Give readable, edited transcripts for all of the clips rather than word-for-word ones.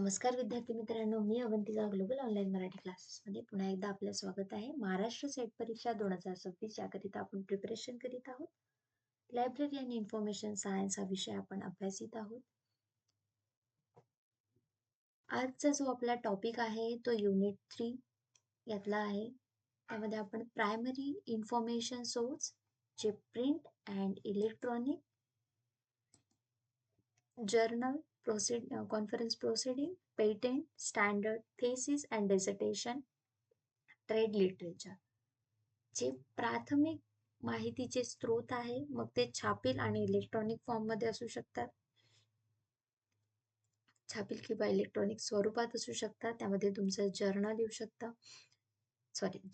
नमस्कार विद्यार्थी मित्रांनो, मी अवंतिका ग्लोबल ऑनलाईन मराठी क्लासेसमध्ये पुन्हा एकदा आपलं स्वागत आहे. महाराष्ट्र सेट परीक्षा 2026 याकरिता आपण प्रिपरेशन करीत आहोत. लायब्ररी आणि इन्फॉर्मेशन सायन्स हा विषय आपण अभ्यासित आहोत. आजचा जो आपला टॉपिक आहे तो युनिट 3 यातला आहे. त्यामध्ये आपण प्रायमरी इन्फॉर्मेशन सोर्स जे print and electronic journal conference proceeding, patent, standard, thesis and dissertation, trade literature जे प्राथमिक माहितीचे स्रोत आहे, मग ते छापील आणि इलेक्ट्रॉनिक फॉर्म मध्ये असू शकतात, छापील किंवा इलेक्ट्रॉनिक स्वरूपात असू शकतात. त्यामध्ये तुमचं जर्नल येऊ शकतं,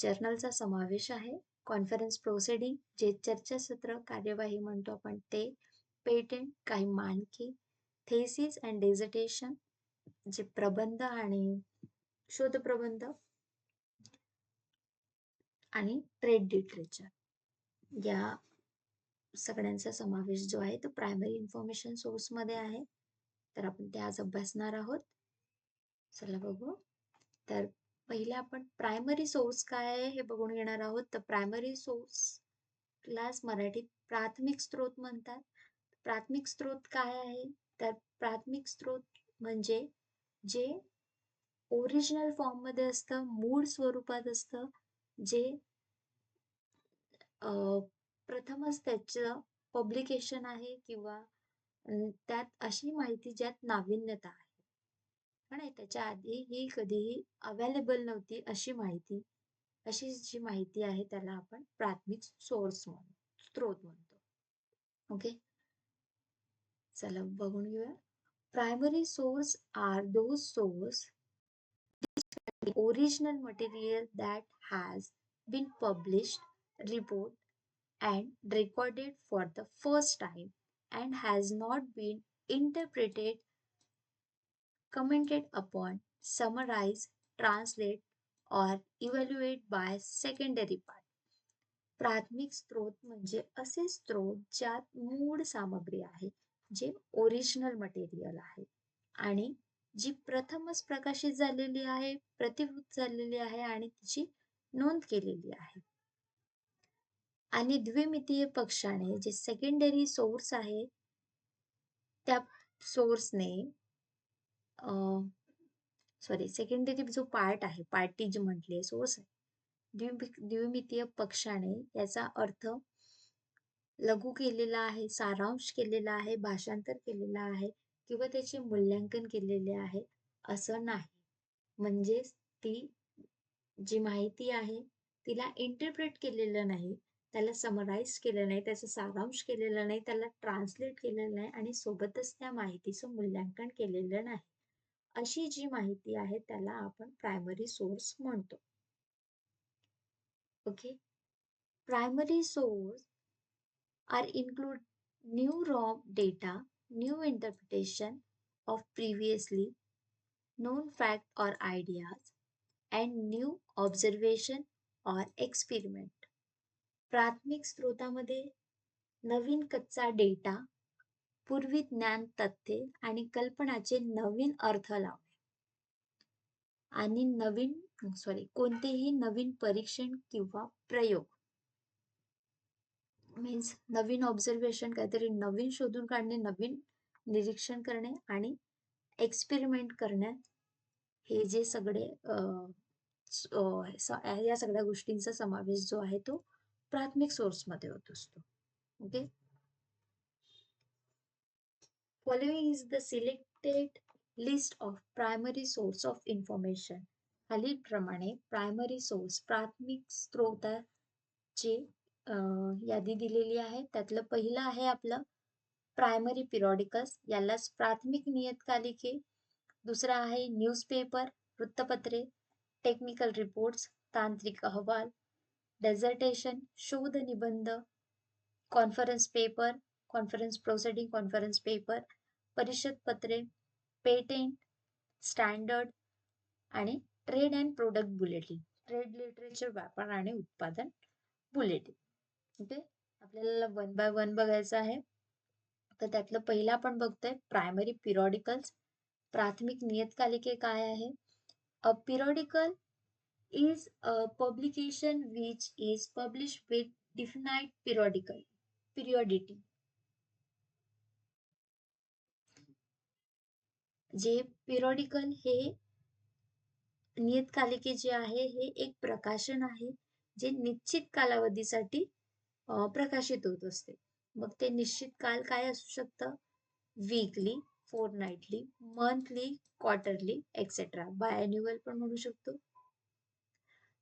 जर्नलचा समावेश आहे. कॉन्फरन्स प्रोसिडिंग जे चर्चासत्र कार्यवाही म्हणतो आपण ते, पेटेंट काही मानके, thesis अँड डिसर्टेशन जे प्रबंध आणि शोधप्रबंध, आणि ट्रेड लिटरेचर या सगळ्यांचा समावेश जो आहे तो प्रायमरी इन्फॉर्मेशन सोर्स मध्ये आहे. तर आपण ते आज अभ्यासणार आहोत. चला बघू. तर पहिले आपण प्रायमरी सोर्स काय आहे हे बघून घेणार आहोत. तर प्रायमरी सोर्सलाच मराठीत प्राथमिक स्रोत म्हणतात. प्राथमिक स्रोत काय आहे? तर प्राथमिक स्रोत म्हणजे जे ओरिजिनल फॉर्म मध्ये असतं, मूळ स्वरूपात असतं, जे प्रथमच त्याचं पब्लिकेशन आहे किंवा त्यात अशी माहिती ज्यात नाविन्यता आहे आणि त्याच्या आधी ही कधीही अवेलेबल नव्हती अशी माहिती, अशी जी माहिती आहे त्याला आपण प्राथमिक स्रोत म्हणतो. ओके, चला बघून घेऊया. Primary source are those source original material that has been published, report and recorded for the first time and has not been interpreted, commented upon, summarized, translated or evaluated by secondary part. प्राथमिक स्रोत म्हणजे असे स्रोत ज्यात मूळ सामग्री आहे, जे ओरिजिनल मटेरियल आहे आणि जी प्रथमच प्रकाशित झालेली आहे, प्रतिभूत झालेली आहे आणि तिची नोंद केलेली आहे. आणि द्विमितीय पक्षाने जे सेकंडरी सोर्स आहे त्या सोर्सने सेकंडरी जो पार्ट आहे, पार्टी जी म्हटली सोर्स आहे, द्विमितीय पक्षाने याचा अर्थ लघु केलेला आहे, सारांश केलेला आहे, भाषांतर केलेला आहे किंवा त्याचे मूल्यांकन केलेले आहे असं नाही. म्हणजेच ती जी माहिती आहे तिला इंटरप्रेट केलेलं नाही, त्याला समराइज केलं नाही, त्याचा सारांश केलेला नाही, त्याला ट्रान्सलेट केलेलं नाही आणि सोबतच त्या माहितीचं मूल्यांकन केलेलं नाही, अशी जी माहिती आहे त्याला आपण प्रायमरी सोर्स म्हणतो. Okay, primary source are include new raw data, new interpretation of previously known fact or ideas, and new observation or experiment. प्राथमिक स्रोतामध्ये नवीन कच्चा डेटा, पूर्वी ज्ञान, तथ्ये आणि कल्पनाचे नवीन अर्थ लावणे आणि कोणतेही नवीन परीक्षण किंवा प्रयोग, मीन्स नवीन ऑब्झर्वेशन, काहीतरी नवीन शोधून काढणे, नवीन निरीक्षण करणे आणि एक्सपेरिमेंट करण्यात, हे जे सगळे या सगळ्या गोष्टींचा समावेश जो आहे तो प्राथमिक सोर्स मध्ये होत असतो. Okay, following is the selected list of primary source of information. खालीलप्रमाणे प्रायमरी सोर्स, प्राथमिक स्रोताचे यादी दिलेली आहे. त्यातलं पहिलं आहे आपलं प्रायमरी पिरियॉडिकल्स, यालाच प्राथमिक नियतकालिके. दुसरा आहे न्यूजपेपर, वृत्तपत्रे, टेक्निकल रिपोर्ट्स, तांत्रिक अहवाल, डेझर्टेशन, शोध निबंध, conference paper, conference proceeding, conference paper, परिषद पत्रे, पेटेंट, स्टँडर्ड आणि trade and product bulletin, trade literature, व्यापार आणि उत्पादन बुलेटिन. ओके, आपल्याला 1 by 1 बघायचं आहे. तर त्यातलं पहिलं आपण बघतोय प्रायमरी पिरियॉडिकल्स. प्राथमिक नियतकालिके काय आहे? अ पिरियडिकल is a publication which is published with definite periodicity. जे पिरियडिकल हे नियतकालिके जे आहे हे एक प्रकाशन आहे जे निश्चित कालावधीसाठी प्रकाशित होत असते. मग ते निश्चित काल काय असू शकतं? Weekly, fortnightly, monthly, quarterly etcetera. Biannual पण म्हणू शकतो.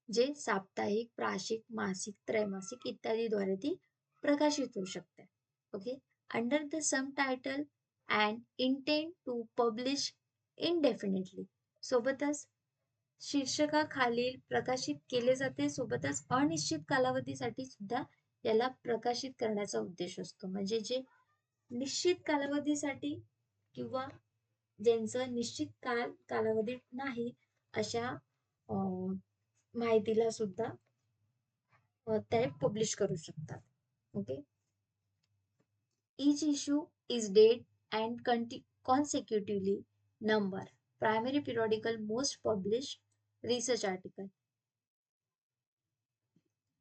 जे साप्ताहिक, प्राशिक, मासिक, त्रैमासिक इत्यादीद्वारे ती प्रकाशित होऊ शकते. Okay. Under the same title and intent to publish indefinitely. सोबतच शीर्षकाखालील प्रकाशित केले जाते, सोबतच अनिश्चित कालावधीसाठी सुद्धा याला प्रकाशित करण्याचा उद्देश असतो. म्हणजे जे निश्चित कालावधीसाठी किंवा ज्यांचं निश्चित कालावधी नाही अशा माहितीला सुद्धा ते पब्लिश करू शकतात. Okay. Each issue is date and consecutively number. Primary periodical most published research article.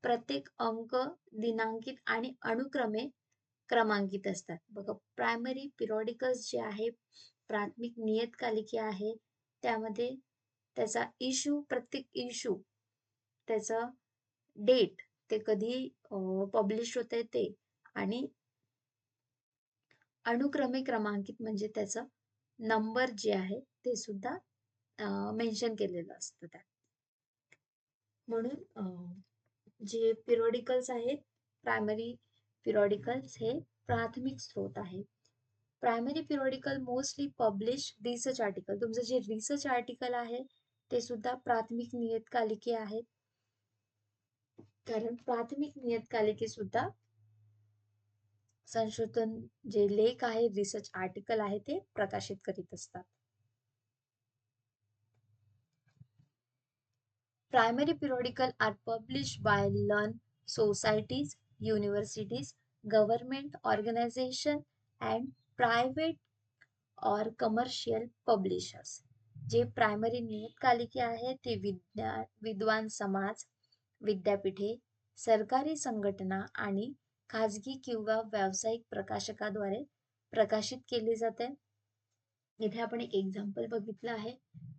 प्रत्येक अंक दिनांकित आणि अनुक्रमे क्रमांकित असतात. बघा, प्रायमरी पिरियडिकल्स जे आहे, प्राथमिक नियतकालिके आहे, त्यामध्ये त्याचा इश्यू, प्रत्येक इश्यू त्याचा डेट, ते कधी पब्लिश होते ते, आणि अनुक्रमे क्रमांकित म्हणजे त्याचं नंबर जे आहे ते सुद्धा मेन्शन केलेलं असतं त्यात. म्हणून जे पिरियडिकल्स आहेत, प्रायमरी पिरियडिकल्स हे प्राथमिक स्रोत आहे. Primary periodical mostly publish research article. तुमचं जे रिसर्च आर्टिकल आहे ते सुद्धा प्राथमिक नियतकालिके आहेत, कारण प्राथमिक नियतकालिके सुद्धा संशोधन जे लेख आहे, रिसर्च आर्टिकल आहे, ते प्रकाशित करीत असतात. Primary periodical are published by learned societies, universities, government organization and private or commercial publishers. जे प्रायमरी नियतकालिके आहे ते विद्वान समाज, विद्यापीठे, सरकारी संघटना आणि खाजगी किंवा व्यावसायिक प्रकाशकाद्वारे प्रकाशित केले जाते. इथे आपण एक एक्झाम्पल बघितलं आहे.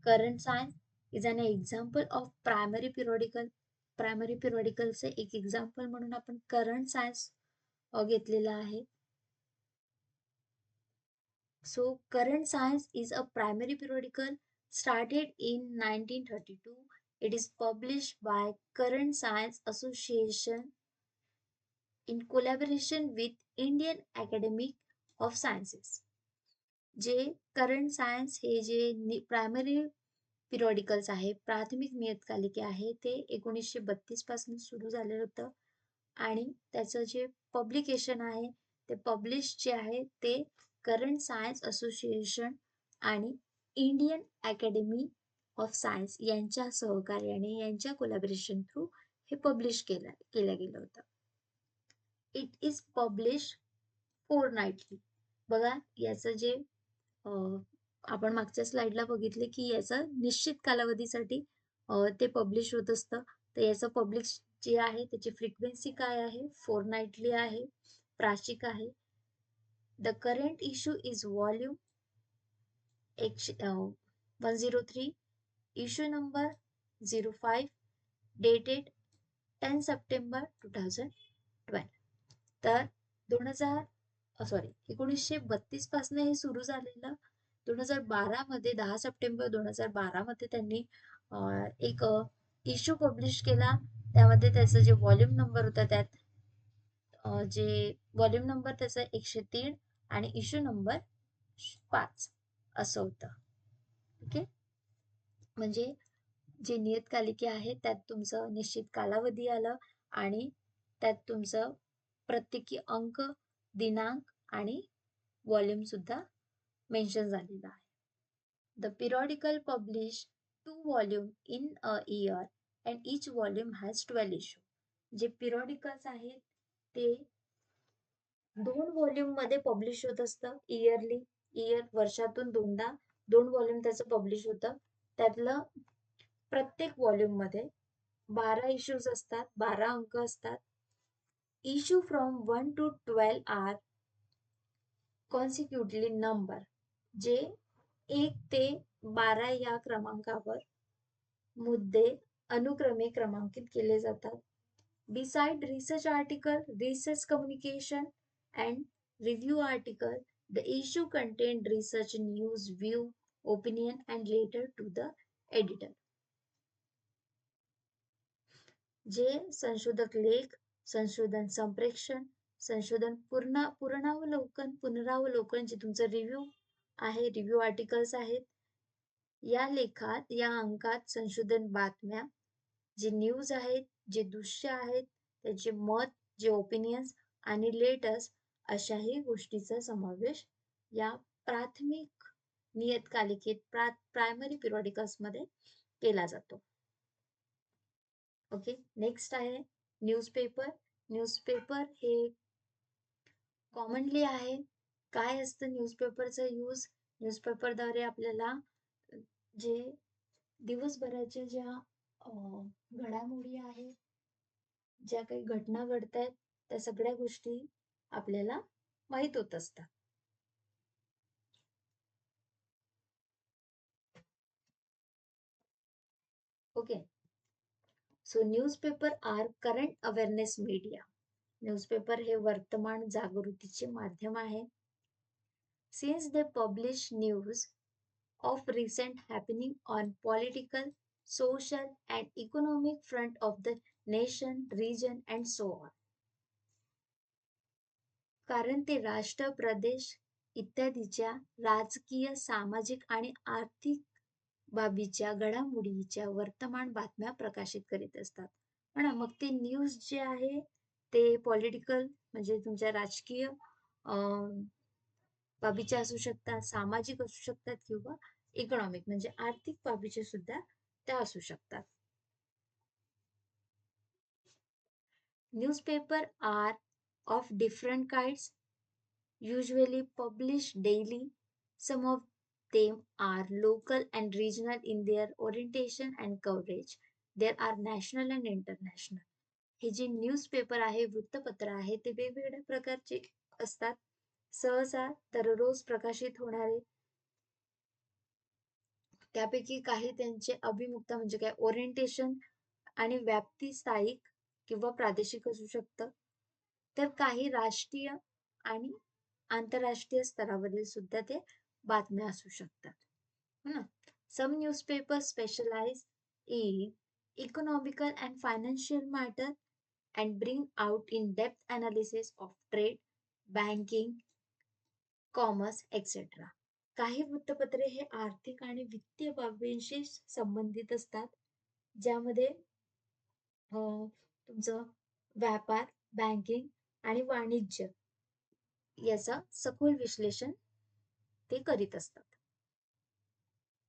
Current science is an example of primary periodical. Primary पिरियडिकलचे एक एक्झाम्पल म्हणून आपण करंट सायन्स घेतलेला आहे. So current science is a primary periodical started in 1932. It is published by Current Science Association in collaboration with Indian Academy of Sciences. जे current science हे जे primary पिरियडिकल्स आहे, प्राथमिक नियतकालिके आहे, ते 1932 पासून सुरू झालेलं होतं आणि त्याचं जे पब्लिकेशन आहे ते पब्लिश जे आहे ते करंट सायन्स असोसिएशन आणि इंडियन अकॅडमी ऑफ सायन्स यांच्या सहकार्याने, यांच्या कोलॅबोरेशन थ्रू हे पब्लिश केलं गेलं होतं. It is publish fortnightly. बघा, याचं जे आपण मागच्या स्लाइडला बघितले की याचं निश्चित कालावधीसाठी ते पब्लिश होत असतं. तर याचं पब्लिश जे आहे त्याची फ्रिक्वेन्सी काय आहे? फोरनाईटली आहे, प्राशिक आहे. The current issue is volume 103, issue number 05, dated 10 September 2012. तर 1932 पासून हे सुरू झालेलं. 2012 मध्ये 10 सप्टेंबर 2012 मध्ये त्यांनी एक इश्यू पब्लिश केला. त्यामध्ये त्याचा जे व्हॉल्यूम नंबर होता त्यात जे व्हॉल्यूम नंबर त्याचा 103 आणि इश्यू नंबर 5 असं होतं. ओके. म्हणजे जे नियतकालिके आहे त्यात तुमचं निश्चित कालावधी आलं आणि त्यात तुमचं प्रत्येकी अंक, दिनांक आणि व्हॉल्यूम सुद्धा मेन्शन झालेला आहे. The periodical publish 2 volume in a year and each volume has 12 issue. जे पिरियडिकल्स आहेत ते 2 व्हॉल्यूम मध्ये पब्लिश होत असतं इयरली. वर्षातून दोनदा 2 व्हॉल्यूम त्याचं पब्लिश होतं. त्यातलं प्रत्येक व्हॉल्यूममध्ये 12 इश्यूज असतात, 12 अंक असतात. Issue from 1 to 12 are consecutively number, जे 1 ते 12 या क्रमांकावर मुद्दे अनुक्रमे क्रमांकित केले जातात. Beside research article, research communication, and review article, the issue contained research news, view, opinion, and letter to the editor. जे संशोधक लेख, संशोधन संप्रेषण, संशोधन पुनरावलोकन जे तुमचं रिव्ह्यू आहे, रिव्ह्यू आर्टिकल्स आहेत. या लेखात, या अंकात संशोधन बातम्या, जे न्यूज आहेत, जे दृश्य आहेत, त्याचे मत, जे ओपिनियन्स आणि लेटर्स अशाही गोष्टीचा समावेश या प्राथमिक नियतकालिकेत प्रायमरी पिरियडिकल्स मध्ये केला जातो. ओके, नेक्स्ट आहे न्यूजपेपर. न्यूजपेपर हे कॉमनली आहे. काय असतं न्यूजपेपरचा यूज? न्यूजपेपरद्वारे आपल्याला जे दिवसभराच्या ज्या घडामोडी आहेत, ज्या काही घटना घडतायत, त्या सगळ्या गोष्टी आपल्याला माहित होत असतात. Okay, so newspaper are current awareness media. Newspaper हे वर्तमान जागृतीचे माध्यम आहे. Since they publish news of recent happening on political, social and economic front of the nation, region and so on. कारण ते राष्ट्र, प्रदेश इत्यादीच्या राजकीय, सामाजिक आणि आर्थिक बाबीच्या घडामोडीच्या वर्तमान बातम्या प्रकाशित करीत असतात. म्हणा मग ते न्यूज जे आहे ते पॉलिटिकल म्हणजे तुमच्या राजकीय बाबीचे असू शकतात, सामाजिक असू शकतात किंवा इकॉनॉमिक म्हणजे आर्थिक बाबीचे सुद्धा त्या असू शकतात. Newspaper are of different kinds, usually published daily. Some of them are local and regional in their orientation and coverage. There are national and international. हे जे न्यूजपेपर आहे, वृत्तपत्र आहे, ते वेगवेगळ्या प्रकारचे असतात. सहसा दररोज प्रकाशित होणारे. त्यापैकी काही त्यांचे अभिमुखता म्हणजे काय, ओरिएंटेशन आणि व्याप्ती स्थायिक किंवा प्रादेशिक असू शकतं. तर काही राष्ट्रीय आणि आंतरराष्ट्रीय स्तरावरील सुद्धा ते बातम्या असू शकतात. ना some newspaper specialise in economical and financial matter and bring out in depth analysis of trade, banking, commerce etcetera. काही वृत्तपत्रे हे आर्थिक आणि वित्तीय बाबींशी संबंधित असतात, ज्यामध्ये तुमचं व्यापार, बँकिंग आणि वाणिज्य याचा सखोल विश्लेषण ते करीत असतात.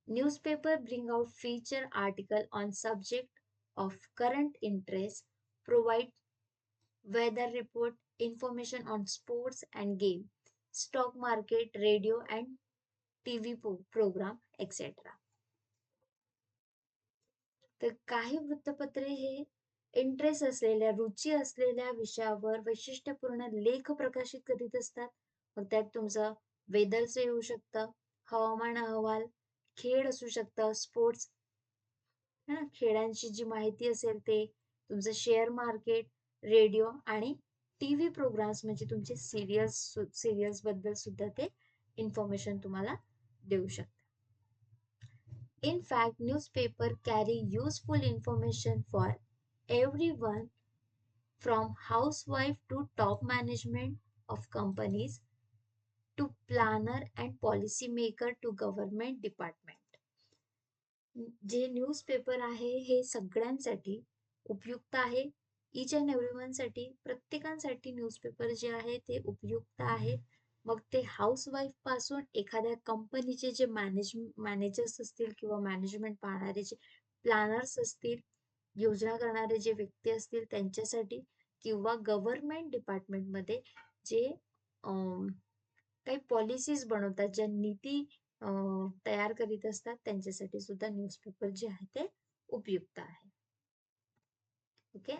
Newspaper bring out feature article on subject of current interest, provide weather report, information on sports and game, stock market, radio and TV program, etc. तर काही वृत्तपत्रे हे इंटरेस्ट असलेल्या, रुची असलेल्या विषयावर वैशिष्ट्यपूर्ण लेख प्रकाशित करीत असतात. मग त्यात तुमचं वेदरचं येऊ शकतं, हवामान अहवाल, खेळ असू शकतं, स्पोर्ट्स, खेळांची जी माहिती असेल ते, तुमचं शेअर मार्केट, रेडिओ आणि टीव्ही प्रोग्राम्स म्हणजे तुमचे सिरियल्स बद्दल सुद्धा ते इन्फॉर्मेशन तुम्हाला देऊ शकतात. In fact, newspaper carry useful information for everyone from housewife to top management of companies to planner and policy maker to government department. जे न्यूजपेपर आहे हे सगळ्यांसाठी उपयुक्त आहे. इच अँड एव्हरीवन साठी, प्रत्येकांसाठी न्यूजपेपर जे आहे ते उपयुक्त आहे. मग ते हाऊसवाईफ पासून एखाद्या कंपनीचे जे मॅनेजर्स असतील किंवा मॅनेजमेंट पाहणारे जे प्लॅनर्स असतील, योजना करणारे जे व्यक्ती असतील त्यांच्यासाठी, किंवा गव्हर्नमेंट डिपार्टमेंटमध्ये जे काही पॉलिसीज बनवतात, ज्या नीती तयार करीत असतात त्यांच्यासाठी सुद्धा न्यूजपेपर जे आहे ते उपयुक्त आहे. ओके.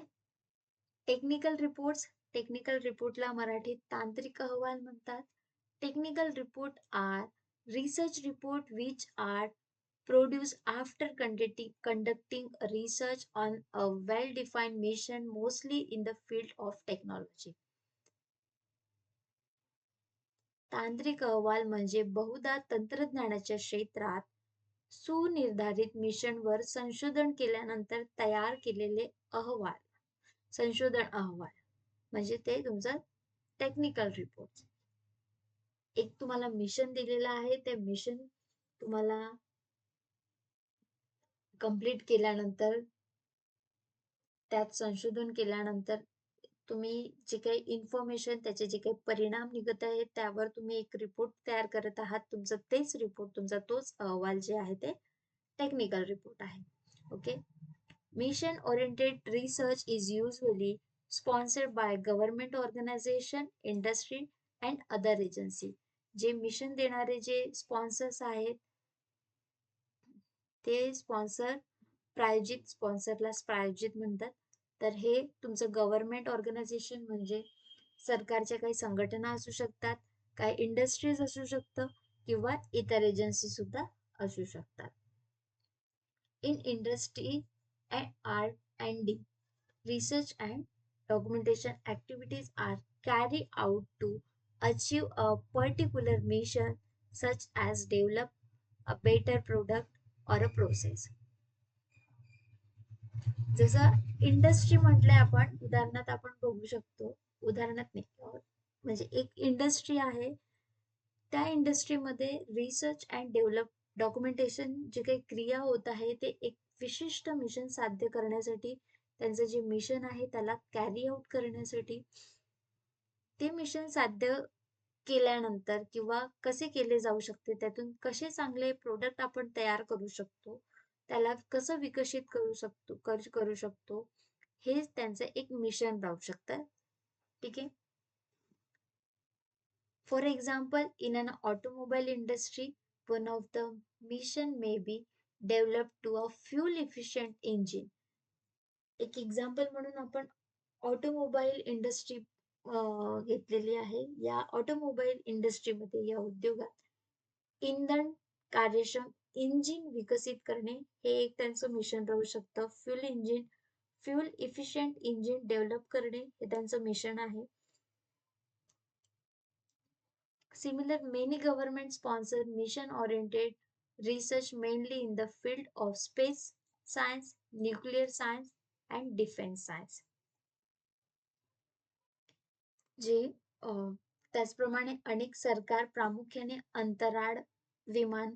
Technical reports. टेक्निकल रिपोर्टला मराठीत तांत्रिक अहवाल म्हणतात. Technical report are research report which are produced after conducting research on a well-defined mission, mostly in the field of technology. तांत्रिक अहवाल म्हणजे बहुधा तंत्रज्ञानाच्या क्षेत्रात सुनिर्धारित मिशनवर संशोधन केल्यानंतर तयार केलेले अहवाल. संशोधन अहवाल म्हणजे ते तुमचं टेक्निकल रिपोर्ट. एक तुम्हाला मिशन दिलेलं आहे, ते मिशन तुम्हाला कंप्लीट केल्यानंतर, त्यात संशोधन केल्यानंतर तुम्ही जे काही इन्फॉर्मेशन, त्याचे जे काही परिणाम निघत आहेत त्यावर तुम्ही एक रिपोर्ट तयार करत आहात. तुमचं तेच रिपोर्ट, तुमचा तोच अहवाल जे आहे ते टेक्निकल रिपोर्ट आहे. Okay. Mission oriented research is usually sponsored by government organization, industry and other agency. जे मिशन देणारे जे स्पॉन्सर्स आहेत ते स्पॉन्सर प्रायोजित, स्पॉन्सरला प्रायोजित म्हणतात. तर हे तुमचं गव्हर्नमेंट ऑर्गनायझेशन म्हणजे सरकारच्या काही संघटना असू शकतात, काही इंडस्ट्रीज असू शकतं किंवा इतर एजन्सी सुद्धा असू शकतात. In industry and art and D research and documentation activities are carried out to achieve a particular mission, such as develop a better product or a process. जसं इंडस्ट्री म्हटलंय आपण, उदाहरणार्थ आपण बघू शकतो, उदाहरणार्थ नाही म्हणजे एक इंडस्ट्री आहे, त्या इंडस्ट्रीमध्ये रिसर्च अँड डेव्हलप डॉक्युमेंटेशन जे काही क्रिया होत आहे ते एक विशिष्ट मिशन साध्य करण्यासाठी, त्यांचं जे मिशन आहे त्याला कॅरी आउट करण्यासाठी, ते मिशन साध्य केल्यानंतर किंवा कसे केले जाऊ शकते, त्यातून कसे चांगले प्रोडक्ट आपण तयार करू शकतो, त्याला कसं विकसित करू शकतो, हे त्यांचं एक मिशन राहू शकतं. ठीक आहे. For example, in an automobile industry, one of the mission may be developed to a fuel efficient engine. एक एक्झाम्पल म्हणून आपण ऑटोमोबाईल इंडस्ट्री घेतलेली आहे. या ऑटोमोबाईल इंडस्ट्रीमध्ये, या उद्योगात इंधन कार्यक्षम इंजिन विकसित करणे हे एक त्यांचं मिशन राहू शकतं. फ्युल इफिशियंट इंजिन डेव्हलप करणे हे त्यांचं मिशन आहे. Similar, many government sponsored mission-oriented research mainly in the field of space science, nuclear science, and defense science. जे त्याचप्रमाणे अनेक सरकार प्रामुख्याने अंतराळ विमान,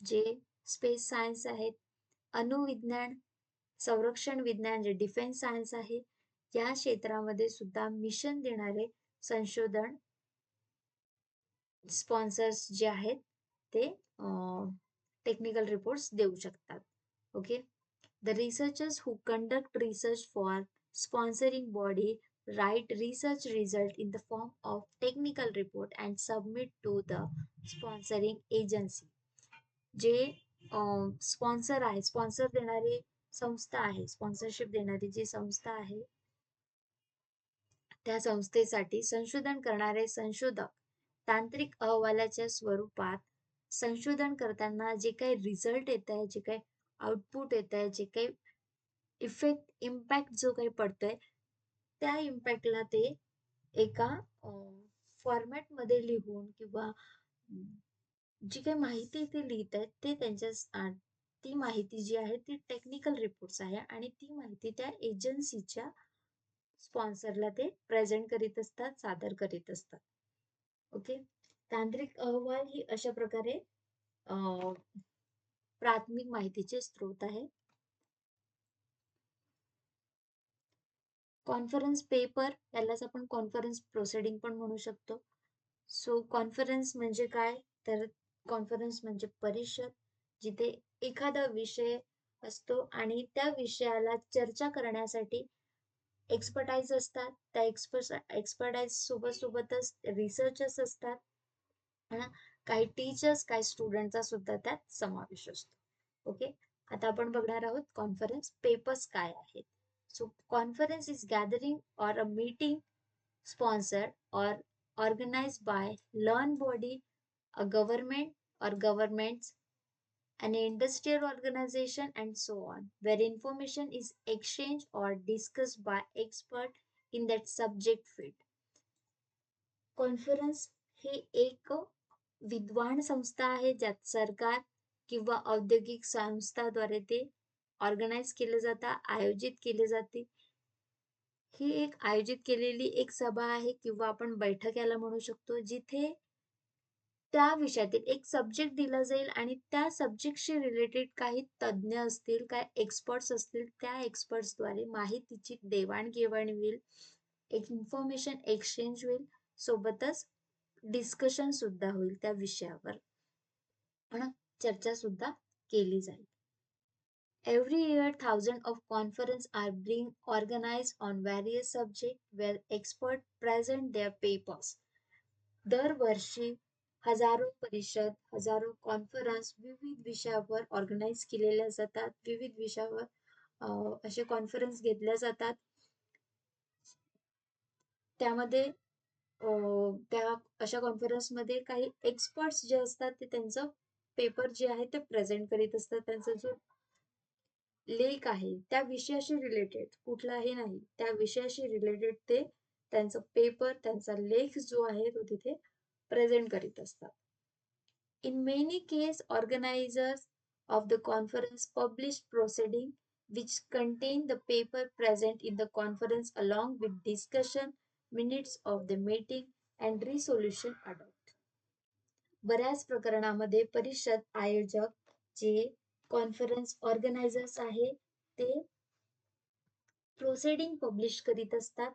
जे स्पेस सायन्स आहेत, अणुविज्ञान, संरक्षण विज्ञान जे डिफेन्स सायन्स आहे, या क्षेत्रामध्ये सुद्धा मिशन देणारे संशोधन स्पॉन्सर्स जे आहेत ते टेक्निकल रिपोर्ट्स देऊ शकतात. Okay. The researchers who conduct research for sponsoring body write research result in the form of technical report and submit to the sponsoring agency. जे स्पॉन्सर आहे, स्पॉन्सर देणारी संस्था आहे, स्पॉन्सरशिप देणारी जी संस्था आहे, त्या संस्थेसाठी संशोधन करणारे संशोधक तांत्रिक अहवालाच्या स्वरूपात संशोधन करताना जे काही रिझल्ट येत आहे, जे काही आउटपुट येत आहे, जे काही इम्पॅक्ट जो काही पडतोय, त्या इम्पॅक्टला ते एका फॉर्मॅटमध्ये लिहून किंवा जी काही माहिती ते लिहित आहेत ते त्यांच्या ती माहिती जी आहे ती टेक्निकल रिपोर्ट्स आहे आणि ती माहिती त्या एजन्सीच्या स्पॉन्सरला ते प्रेझेंट करीत असतात, सादर करीत असतात. ओके. तांत्रिक अहवाल ही अशा प्रकारे प्राथमिक माहितीचे स्रोत आहे. कॉन्फरन्स पेपर, यालाच आपण कॉन्फरन्स प्रोसिडिंग पण म्हणू शकतो. सो कॉन्फरन्स म्हणजे काय, तर कॉन्फरन्स म्हणजे परिषद, जिथे एखादा विषय असतो आणि त्या विषयाला चर्चा करण्यासाठी एक्सपर्टाइज असतात. त्या एक्सपर्टाइज सोबतच रिसर्चर्स असतात. काही टीचर्स, काही स्टुडंटचा सुद्धा त्यात समावेश असतो. ओके, आता आपण बघणार आहोत कॉन्फरन्स पेपर्स काय आहेत. So conference is gathering or a meeting sponsored or organized by learned body, a government or governments, an industrial organization, and so on, where information is exchanged or discussed by expert in that subject field. Conference हे एक विद्वान संस्था आहे ज्यात सरकार किंवा औद्योगिक संस्थाद्वारे ते ऑर्गनाइज केले जातात, आयोजित केले जाते. ही एक आयोजित केलेली एक सभा आहे किंवा आपण बैठक याला म्हणू शकतो, जिथे त्या विषयातील एक सब्जेक्ट दिला जाईल आणि त्या सब्जेक्टशी रिलेटेड काही तज्ज्ञ असतील, काही एक्सपर्ट्स असतील, त्या एक्सपर्ट्सद्वारे माहितीची देवाणघेवाण होईल, एक इन्फॉर्मेशन एक्सचेंज होईल, सोबतच डिस्कशन सुद्धा होईल त्या विषयावर आणि चर्चा सुद्धा केली जाईल. Every year, thousands of conferences are being organized on various subjects where experts present their papers. दरवर्षी हजारो परिषद, हजारो कॉन्फरन्स विविध विषयावर ऑर्गनाइज केलेल्या जातात. विविध विषयावर असे कॉन्फरन्स घेतल्या जातात. त्यामध्ये त्या अशा कॉन्फरन्समध्ये काही एक्सपर्ट्स जे असतात ते त्यांचं पेपर जे आहे ते प्रेझेंट करीत असतात. त्यांचा जो लेख आहे त्या विषयाशी रिलेटेड, कुठलाही नाही, त्या विषयाशी रिलेटेड ते त्यांचा पेपर, त्यांचा लेख जो आहे तो तिथे प्रेझेंट करीत असतात. In many cases, organizers of the conference publish proceedings which contain the paper present in the conference along with discussion, minutes of the meeting and resolution adopt. बऱ्याच प्रकरणामध्ये परिषद आयोजक जे कॉन्फरन्स ऑर्गनायझर्स आहे ते प्रोसिडिंग पब्लिश करीत असतात.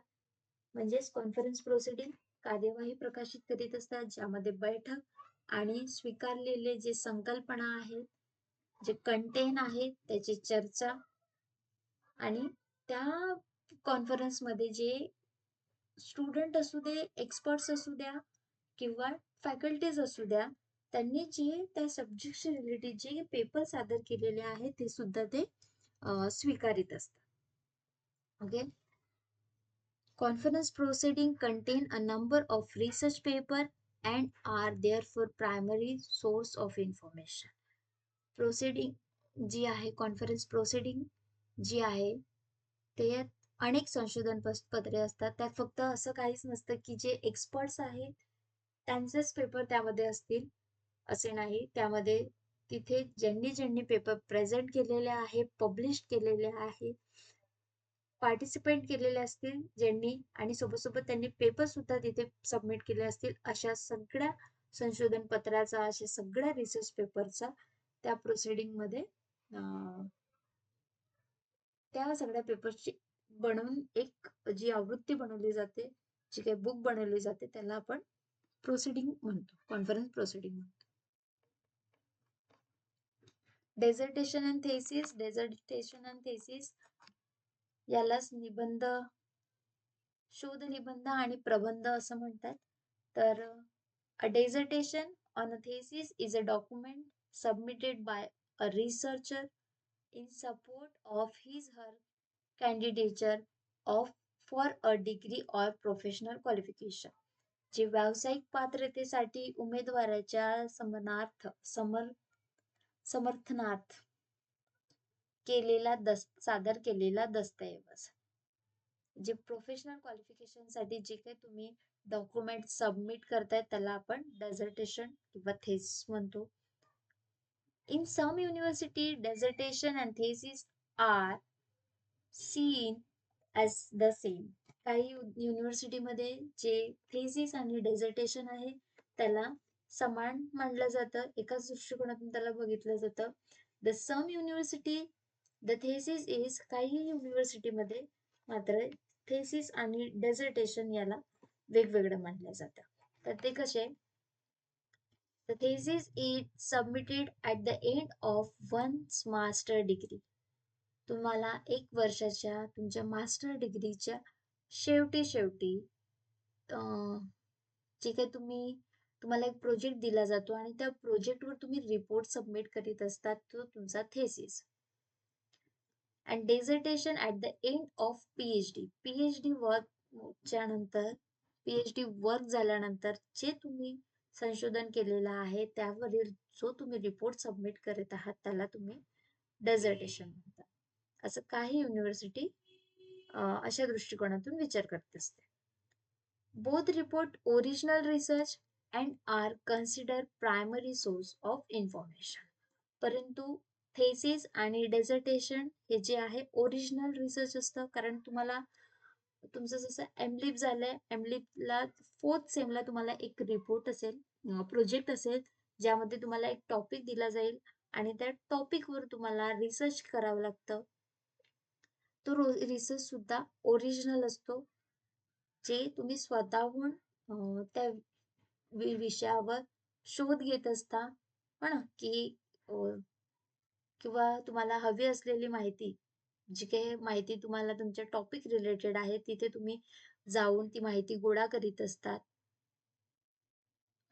म्हणजेच कॉन्फरन्स प्रोसिडिंग कार्यवाही प्रकाशित करीत असतात, ज्यामध्ये बैठक आणि स्वीकारलेले जे संकल्पना आहेत, जे कंटेन आहे त्याची चर्चा आणि त्या कॉन्फरन्समध्ये जे स्टुडंट असू दे, एक्सपर्ट्स असू द्या किंवा फॅकल्टीज असू द्या, त्यांनी जे त्या सब्जेक्टशी रिलेटेड जे पेपर सादर केलेले आहेत ते सुद्धा ते स्वीकारित असतात. Okay, conference proceedings contain a number of research papers and are therefore primary source of information. Proceeding जी आहे, कॉन्फरन्स प्रोसिडिंग जी आहे ते अनेक संशोधन पत्रे असतात. त्यात फक्त असं काहीच नसतं की जे एक्सपर्ट्स आहेत त्यांचेच पेपर त्यामध्ये असतील असे नाही. त्यामध्ये तिथे ज्यांनी पेपर प्रेझेंट केलेले आहे, पब्लिश केलेले आहे, पार्टिसिपेट केलेले असतील ज्यांनी, आणि सोबत त्यांनी पेपर सुद्धा तिथे सबमिट केले असतील, अशा सगळ्या संशोधन पत्राचा, अशा सगळ्या रिसर्च पेपरचा त्या प्रोसिडिंग मध्ये त्या सगळ्या पेपरची बनवून एक जी आवृत्ती बनवली जाते, जी काही बुक बनवली जाते, त्याला आपण प्रोसिडिंग म्हणतो, कॉन्फरन्स प्रोसिडिंग म्हणतो. Dissertation and thesis. Dissertation and thesis यालाच निबंध, शोध निबंध आणि प्रबंध असं म्हणतात. तर a dissertation on a thesis is a document submitted by a researcher in support of his her candidature of for a degree or professional qualification. जे व्यावसायिक पात्रतेसाठी उमेदवाराच्या समर्थनार्थ सादर केलेला दस्तऐवज. जे प्रोफेशनल क्वालिफिकेशन साठी जे काही तुम्ही डॉक्युमेंट सबमिट करताय त्याला आपण डेझर्टेशन किंवा थेसिस म्हणतो. In some university dissertation and thesis are seen as the same. काही युनिव्हर्सिटीमध्ये जे थेसिस आणि डेझर्टेशन आहे त्याला समान मानलं जातं, एकाच दृष्टिकोनातून त्याला बघितलं जातं. The some university the thesis is, काही युनिव्हर्सिटीमध्ये मात्र थेसिस आणि डेझर्टेशन याला वेगवेगळं मानलं जातं. तर ते कसे, the thesis is submitted at the end of one's master degree. तुम्हाला एक वर्षाच्या तुमच्या मास्टर डिग्रीच्या शेवटी जे काही तुम्ही तुम्हाला एक प्रोजेक्ट दिला जातो आणि त्या प्रोजेक्टवर तुम्ही रिपोर्ट सबमिट करीत असतात, तो तुमचा thesis. And dissertation at the end of PhD. PhD वर्कच्या नंतर, PhD वर्क झाल्यानंतर जे तुम्ही संशोधन केलेलं आहे त्यावरील जो तुम्ही रिपोर्ट सबमिट करत आहात त्याला तुम्ही डेझर्टेशन म्हणतात. असं काही युनिव्हर्सिटी अशा दृष्टिकोनातून विचार करत असते. Both report original research and are consider primary source of information. परंतु थेसिस आणि डेझर्टेशन हे जे आहे ओरिजिनल रिसर्च असतं, कारण तुम्हाला तुमचं जसं एमलिप झालंय, एमलिपला 4th सेमला तुम्हाला एक रिपोर्ट असेल, प्रोजेक्ट असेल, ज्यामध्ये तुम्हाला एक टॉपिक दिला जाईल आणि त्या टॉपिकवर तुम्हाला रिसर्च करावं लागतं. तो रिसर्च सुद्धा ओरिजिनल असतो, जे तुम्ही स्वतःहून त्या विषयावर शोध घेत असता, हो ना, की किंवा तुम्हाला हवी असलेली माहिती, जी काही माहिती तुम्हाला तुमच्या टॉपिक रिलेटेड आहे, तिथे तुम्ही जाऊन ती माहिती गोळा करीत असतात.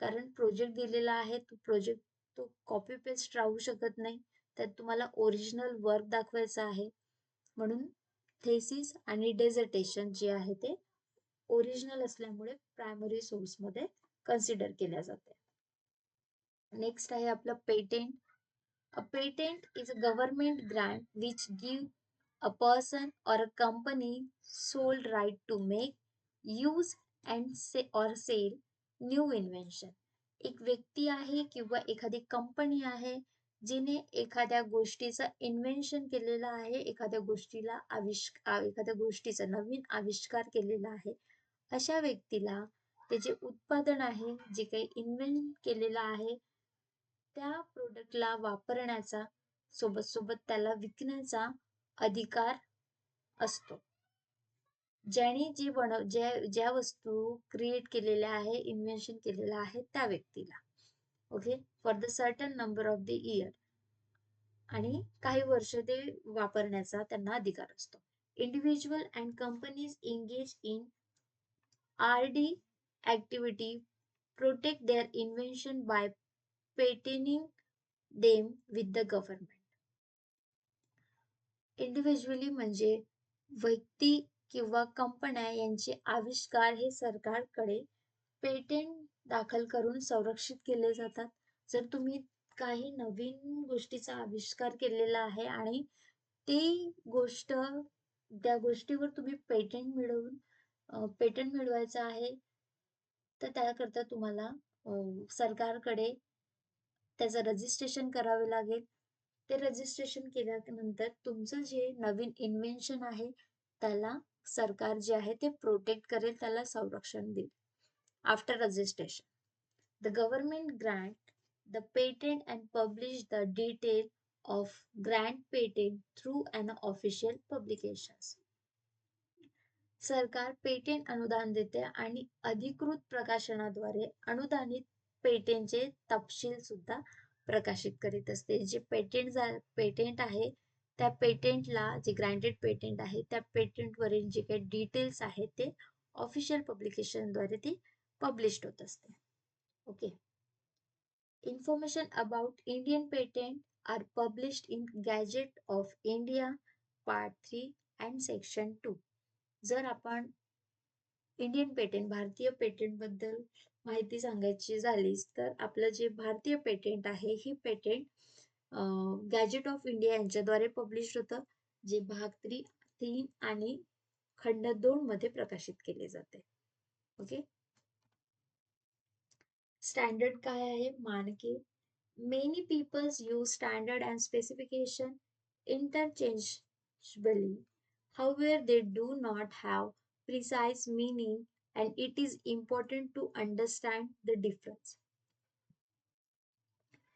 कारण प्रोजेक्ट दिलेला आहे, तो प्रोजेक्ट तो कॉपी पेस्ट राहू शकत नाही. त्यात तुम्हाला ओरिजिनल वर्क दाखवायचा आहे. म्हणून थेसिस आणि डेझर्टेशन जे आहे ते ओरिजिनल असल्यामुळे प्रायमरी सोर्समध्ये कन्सिडर केल्या जाते. नेक्स्ट आहे आपलं patent. A patent is a government grant which give a person or a company sole right to make, use and say or sell new invention. एक व्यक्ती आहे किंवा एखादी कंपनी आहे जिने एखाद्या गोष्टीचं इन्व्हेन्शन केलेलं आहे, एखाद्या गोष्टीचा नवीन आविष्कार केलेला आहे, अशा व्यक्तीला ते जे उत्पादन आहे, जे काही इन्व्हेंट केलेलं आहे, त्या प्रोडक्टला वापरण्याचा सोबत सोबत त्याला विकण्याचा अधिकार असतो. ज्याने ज्या वस्तू क्रिएट केलेल्या आहे, इन्व्हेन्शन केलेलं आहे त्या व्यक्तीला. Okay, for the certain number of the year, आणि काही वर्ष ते वापरण्याचा त्यांना अधिकार असतो. Individual and companies engage in RD activity protect their invention by patenting them with the government. Individually म्हणजे व्यक्ती किंवा कंपन्या यांचे आविष्कार हे सरकारकडे पेटेंट दाखल करून संरक्षित केले जातात. जर तुम्ही काही नवीन गोष्टीचा आविष्कार केलेला आहे आणि त्या गोष्टीवर तुम्ही पेटंट मिळवायचं आहे, तर त्याकरता तुम्हाला सरकारकडे त्याचं रजिस्ट्रेशन करावे लागेल. ते रजिस्ट्रेशन केल्यानंतर तुमचं जे नवीन इन्व्हेन्शन आहे त्याला सरकार जे आहे ते प्रोटेक्ट करेल, त्याला संरक्षण देईल. After registration, the government grant the patent and publish the detail of grant patent through an official publications. सरकार पेटेंट अनुदान देते आणि अधिकृत प्रकाशनाद्वारे अनुदानित पेटेंटचे तपशील सुद्धा प्रकाशित करीत असते. जे पेटेंट आहे त्या पेटेंटला, जे ग्रँटेड पेटेंट आहे त्या पेटेंटवरील जे काही डिटेल्स आहेत ते ऑफिशियल पब्लिकेशनद्वारे ती पब्लिश्ड होत असते. Okay, information about Indian patent are published in gazette of India part 3 and section 2. जर आपण इंडियन पेटेंट, भारतीय पेटेंट बद्दल माहिती सांगायची झालीच, तर आपलं जे भारतीय पेटेंट आहे, ही पेटेंट गॅजेट ऑफ इंडिया यांच्याद्वारे पब्लिश होतं, जे भाग 3 आणि खंड 2 मध्ये प्रकाशित केले जाते. ओके, स्टँडर्ड काय आहे? मानके. Many peoples use standard and specification interchangeably. However, they do not have precise meaning and it is important to understand the difference.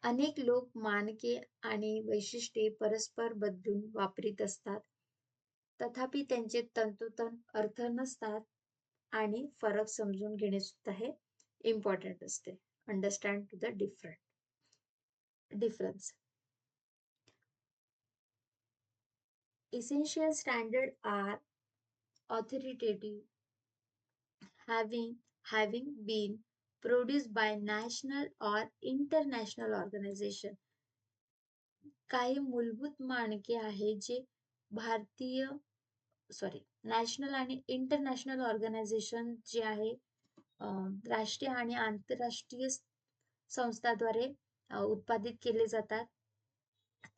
अनेक लोक मानके आणि वैशिष्ट्ये परस्पर बदलून वापरीत असतात, तथापि त्यांचे तंतोतंत अर्थ नसतात आणि फरक समजून घेणे सुद्धा हे इम्पॉर्टंट असते. Understand to the difference. Essential standards are authoritative, having been produced by national or international organization. काही मूलभूत मानके आहेत जे भारतीय नॅशनल आणि इंटरनॅशनल ऑर्गनायझेशन जे आहे राष्ट्रीय आणि आंतरराष्ट्रीय संस्थाद्वारे उत्पादित केले जातात.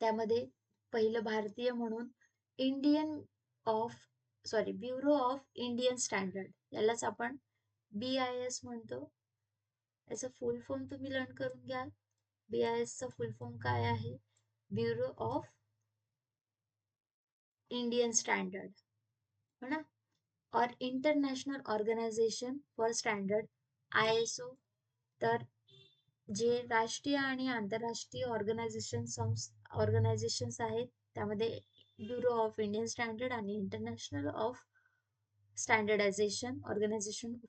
त्यामध्ये पहिलं भारतीय म्हणून ब्युरो ऑफ इंडियन स्टँडर्ड, यालाच आपण BIS म्हणतो. याचा फुल फॉर्म तुम्ही लर्न करून घ्या. BIS चा फुल फॉर्म काय आहे? ब्युरो ऑफ इंडियन स्टँडर्ड, हो ना. और international organisation for standard ISO. तर जे राष्ट्रीय आणि आंतरराष्ट्रीय ऑर्गनायझेशन्स आहेत त्यामध्ये ब्युरो ऑफ इंडियन स्टँडर्ड आणि international of organisation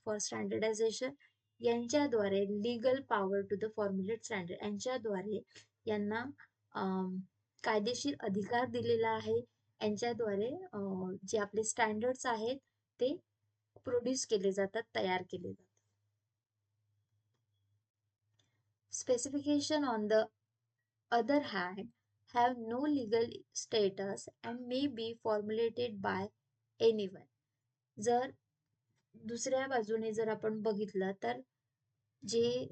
for standardisation यांच्याद्वारे legal power to the formulate standard, यांच्याद्वारे यांना कायदेशीर अधिकार दिलेला आहे. यांच्याद्वारे जे आपले स्टँडर्ड्स आहेत ते प्रोड्यूस केले जातात, तयार केले जातात. Specification, on the other hand, have no legal status and may be formulated by anyone. जर दुसऱ्या बाजूने जर आपण बघितलं तर जे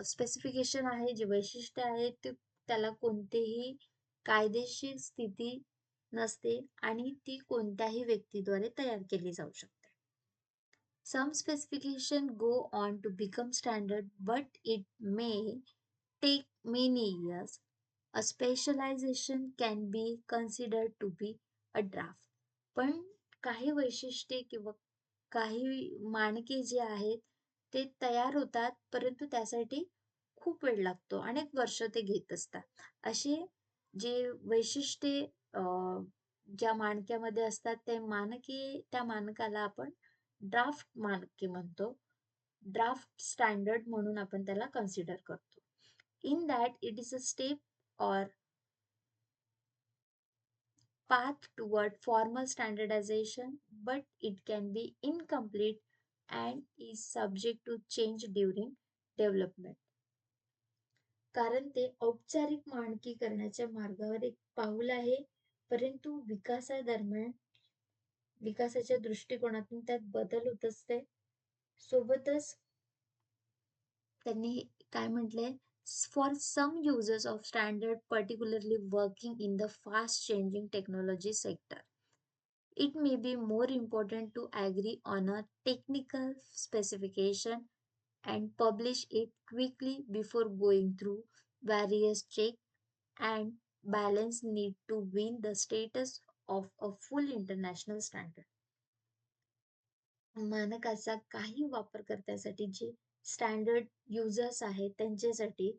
स्पेसिफिकेशन आहे, जे वैशिष्ट्य आहे, ते त्याला कोणतेही कायदेशीर स्थिती नसते आणि ती कोणत्याही व्यक्तीद्वारे तयार केली जाऊ शकते. Some specifications go on to become standard, but it may take many years. A specialization can be considered to be a draft. पण काही वैशिष्ट्ये किंवा काही मानके जे आहेत ते तयार होतात, परंतु त्यासाठी खूप वेळ लागतो, अनेक वर्ष ते घेत असतात. असे जे वैशिष्ट्ये ज्या मानक्यामध्ये असतात त्या मानकाला आपण ड्राफ्ट मानके म्हणतो. ड्राफ्ट स्टँडर्ड म्हणून आपण त्याला कन्सिडर करतो. In that it is a step or path toward formal standardization, but it can be incomplete and is subject to change during development. कारण ते औपचारिक मानकीकरणाच्या मार्गावर एक पाऊल आहे, परंतु विकासाच्या दृष्टिकोनातून त्यात बदल होत असते. सोबतच त्यांनी काय म्हटलंय, for some users of standard, particularly working in the fast changing technology sector, it may be more important to agree on a technical specification and publish it quickly before going through various checks and balance need to win the status of a full international standard. मानकाचा काही वापरकर्त्यासाठी जे standard users आहेत त्यांच्यासाठी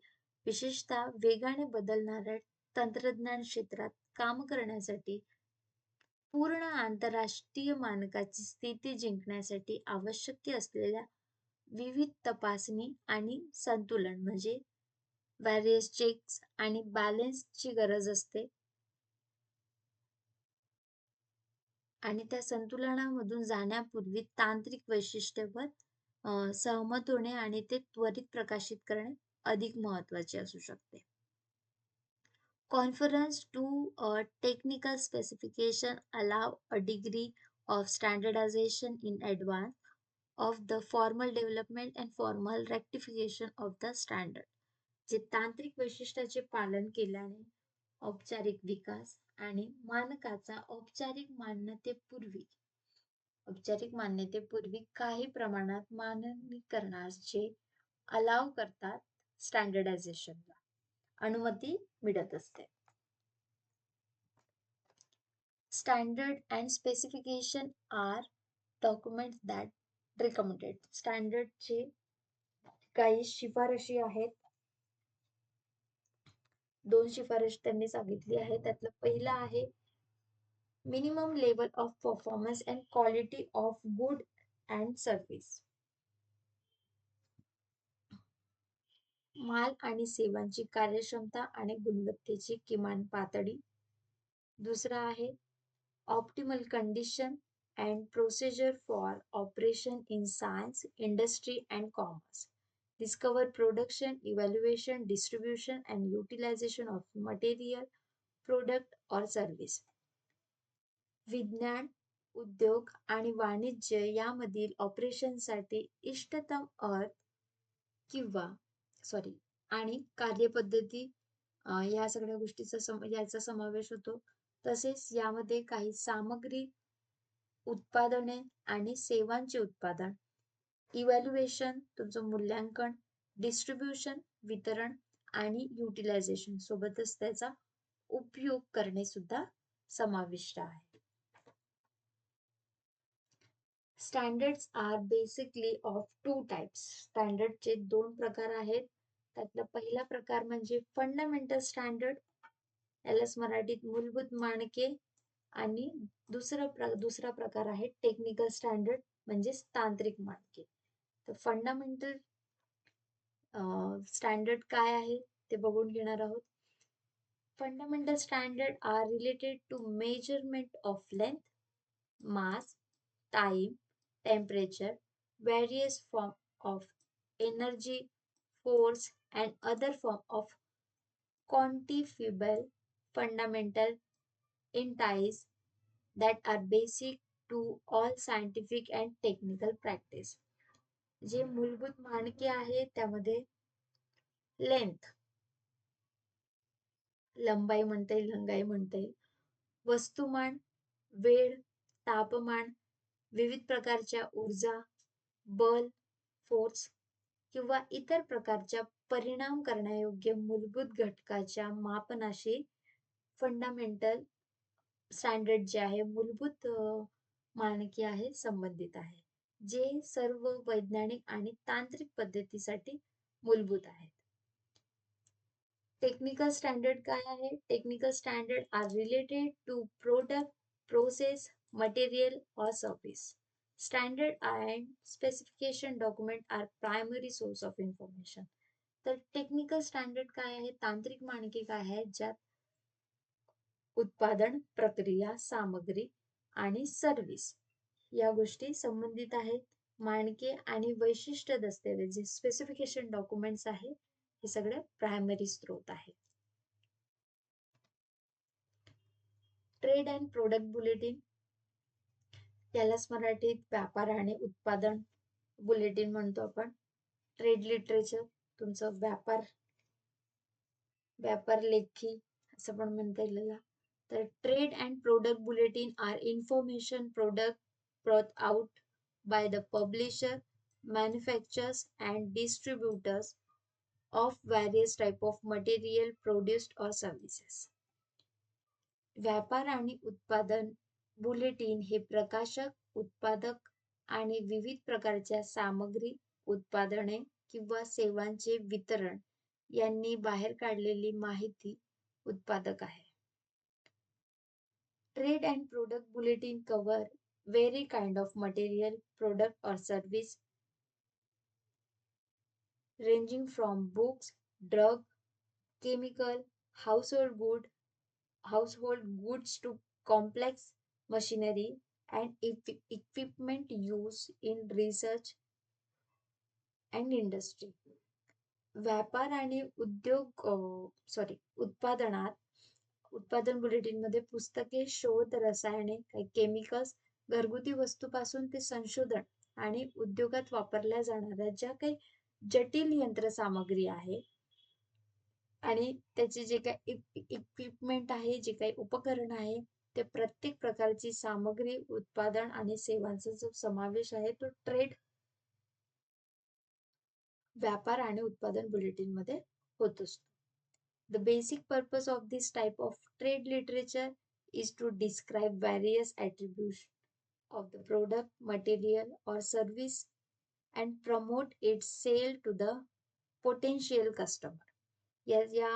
विशेषतः वेगाने बदलणाऱ्या तंत्रज्ञान क्षेत्रात काम करण्यासाठी पूर्ण आंतरराष्ट्रीय मानकाची स्थिती जिंकण्यासाठी आवश्यक असलेल्या विविध तपासणी आणि संतुलन म्हणजे व्हॅरियस चेक्स आणि बॅलन्सची गरज असते. आणि त्या संतुलनामधून जाण्यापूर्वी तांत्रिक वैशिष्ट्यावर सहमत होणे आणि ते त्वरित प्रकाशित करणे अधिक महत्त्वाचे असू शकते. Conference to a technical specification allow a degree of standardization in advance of the formal development and formal rectification of the standard. जे तांत्रिक वैशिष्ट्याचे पालन केल्याने औपचारिक विकास आणि मानकाचा औपचारिक मान्यतेपूर्वी काही प्रमाणात मानकीकरणाचे अलाव करतात, स्टँडर्डायझेशनला अनुमती मिळत असते. Standard and specification are documents that recommended. स्टँडर्डचे काही शिफारशी आहेत. 2 शिफारस त्यांनी सांगितली आहे. त्यातलं पहिलं आहे minimum level of performance and quality of good and service. माल आणि सेवांची कार्यक्षमता आणि गुणवत्तेची किमान पातळी. दुसरा आहे optimal condition and procedure for operation in science, industry and commerce. discover production, evaluation, distribution and utilization of material, product or service. विज्ञान, उद्योग आणि वाणिज्य यामधील ऑपरेशनसाठी इष्टतम अर्थ किंवा आणि कार्यपद्धती या सगळ्या गोष्टीचा याचा समावेश होतो. तसेच यामध्ये काही सामग्री, उत्पादने आणि सेवांचे उत्पादन, इव्हॅल्युएशन तुमचं मूल्यांकन, डिस्ट्रीब्युशन वितरण आणि युटिलायझेशन सोबतच त्याचा उपयोग करणे सुद्धा समाविष्ट आहे. Standards are basically of two types. स्टँडर्डचे दोन प्रकार आहेत. त्यातला पहिला प्रकार म्हणजे फंडामेंटल स्टँडर्ड, यालाच मराठीत मूलभूत मानके, आणि दुसरा प्रकार आहे टेक्निकल स्टँडर्ड म्हणजे तांत्रिक मानके. तर फंडामेंटल स्टँडर्ड काय आहे ते बघून घेणार आहोत. Fundamental standard are related to measurement of length, mass, time, temperature, various form of energy, force and other form of quantifiable fundamental entities that are basic to all scientific and technical practice. जे मूलभूत मानके आहे त्यामध्ये length, लंबाई म्हणता येईल, लंगाई म्हणता येईल, वस्तुमान, वेळ, तापमान, विविध प्रकारच्या ऊर्जा, बल, फोर्स किंवा इतर प्रकारच्या परिणाम करण्यायोग्य मूलभूत घटकाच्या मापनाशी फंडामेंटल स्टँडर्ड जे आहे, मूलभूत मानके आहे, संबंधित आहे, जे सर्व वैज्ञानिक आणि तांत्रिक पद्धतीसाठी मूलभूत आहेत. टेक्निकल स्टँडर्ड काय आहे? Technical standard are related to product, process, material or service. Standard and specification document are primary source of information. तर टेक्निकल स्टँडर्ड काय आहे? तांत्रिक मानके काय आहेत? ज्यात उत्पादन, प्रक्रिया, सामग्री आणि सर्व्हिस या गोष्टी संबंधित आहेत. मानके आणि वैशिष्ट्य दस्तऐवज जे स्पेसिफिकेशन डॉक्युमेंट्स आहे हे सगळे प्रायमरी स्त्रोत आहेत. ट्रेड अँड प्रोडक्ट बुलेटिन, यालाच मराठीत व्यापार आणि उत्पादन बुलेटिन म्हणतो आपण. ट्रेड लिटरेचर तुमचं व्यापार लेखी असं पण म्हणता येईल. तर trade and product bulletin are information product brought out by the publisher, manufacturers and distributors of various type of material produced or services. व्यापार आणि उत्पादन बुलेटिन हे प्रकाशक, उत्पादक आणि विविध प्रकारच्या सामग्री, उत्पादने किंवा सेवांचे वितरण यांनी बाहेर काढलेली माहिती उत्पादक आहे. Trade and product bulletin cover very kind of material, product or service ranging from books, drug, chemical, household goods to complex machinery and equipment used in research and industry. व्यापार आणि उत्पादन बुलेटिन मध्ये पुस्तके, शोध, रसायने, काही केमिकल्स, घरगुती वस्तूपासून ते संशोधन आणि उद्योगात वापरल्या जाणाऱ्या ज्या काही जटिल यंत्रसामग्री आहे आणि त्याचे जे काही इक्विपमेंट आहे, जे काही उपकरण आहे, ते प्रत्येक प्रकारची सामग्री, उत्पादन आणि सेवांचा जो समावेश आहे तो ट्रेड, व्यापार आणि उत्पादन बुलेटिन मध्ये होत असतो. The basic purpose of this type of trade literature is to describe various attributes of the product, material or service and promote its sale to the potential customer. या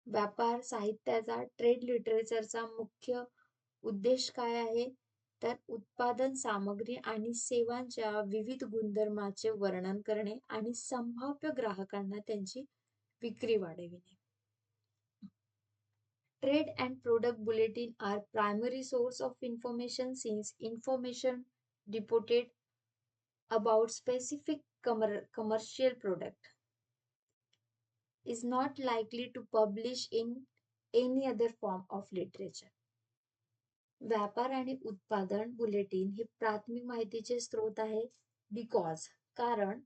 व्यापार साहित्याचा, ट्रेड लिटरेचरचा मुख्य उद्देश काय आहे? तर उत्पादन सामग्री आणि सेवांच्या विविध गुणधर्माचे वर्णन करणे आणि संभाव्य ग्राहकांना त्यांची विक्री वाढविणे. Trade and product bulletin are primary source of information since information reported about specific commercial product is not likely to publish in any other form of literature. व्यापार आणि उत्पादन बुलेटिन हे प्राथमिक माहितीचे स्रोत आहे कारण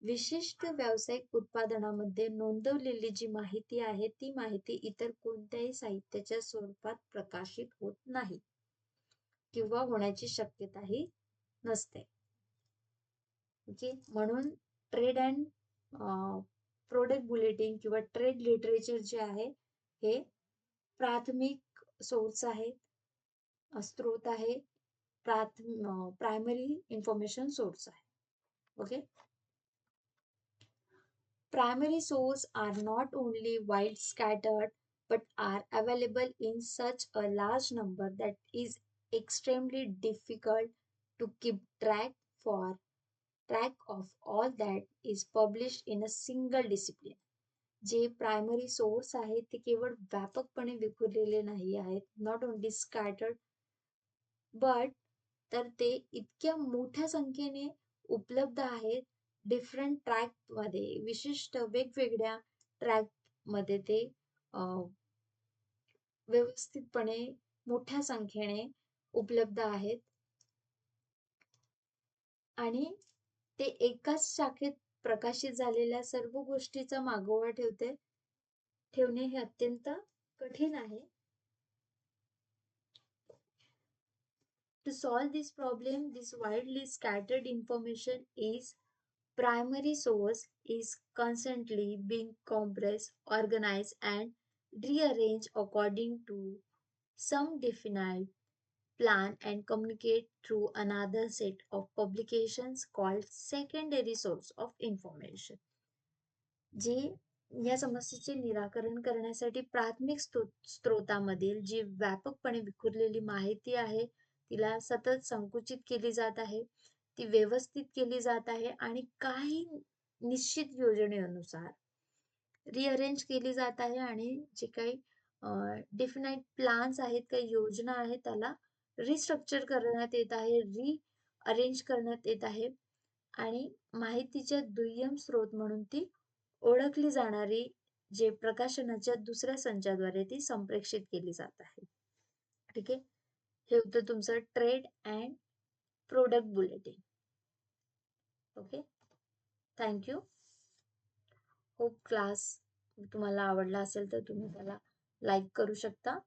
विशिष्ट व्यावसायिक उत्पादनामध्ये नोंदवलेली जी माहिती आहे ती माहिती इतर कोणत्याही साहित्याच्या स्वरूपात प्रकाशित होत नाही किंवा होण्याची शक्यताही नसते. ओके, म्हणून ट्रेड अँड प्रोडक्ट बुलेटिन किंवा ट्रेड लिटरेचर जे आहे हे प्राथमिक सोर्स आहे, स्रोत आहे, प्रायमरी इन्फॉर्मेशन सोर्स आहे. Okay, primary sources are not only wide scattered but are available in such a large number that is extremely difficult to keep track of all that is published in a single discipline. जे primary source आहेत ते केवळ व्यापकपणे विखुरलेले नाही आहेत, not only scattered but तर ते इतक्या मोठ्या संख्येने उपलब्ध आहेत डिफरंट ट्रॅक मध्ये, विशिष्ट वेगवेगळ्या ट्रॅक मध्ये ते व्यवस्थितपणे मोठ्या संख्येने उपलब्ध आहेत आणि ते एकाच शाखेत प्रकाशित झालेल्या सर्व गोष्टीचा मागोवा ठेवणे हे अत्यंत कठीण आहे. To solve this problem, this widely scattered information is primary source is constantly being compressed, organized, and rearranged according to some definite plan and communicate through another set of publications called secondary source of information. जे या समस्येचे निराकरण करण्यासाठी प्राथमिक स्त्रोतामधील जी व्यापकपणे विखुरलेली माहिती आहे तिला सतत संकुचित केली जात आहे, ती व्यवस्थित केली जात आहे आणि काही निश्चित योजनेनुसार रिअरेंज केली जात आहे आणि जे काही डेफिनाइट प्लान्स आहेत, काही योजना आहेत त्याला रिस्ट्रक्चर करण्यात येत आहे, रिअरेंज करण्यात येत आहे आणि माहितीच्या दुय्यम स्रोत म्हणून ती ओळखली जाणारी जे प्रकाशनाच्या दुसऱ्या संचाद्वारे ती संप्रेषित केली जात आहे. ठीक आहे, हे होतं तुमचं trade and product bulletin. Okay, thank you. Hope class तुम्हाला आवडला असेल तर तुम्ही त्याला लाईक करू शकता.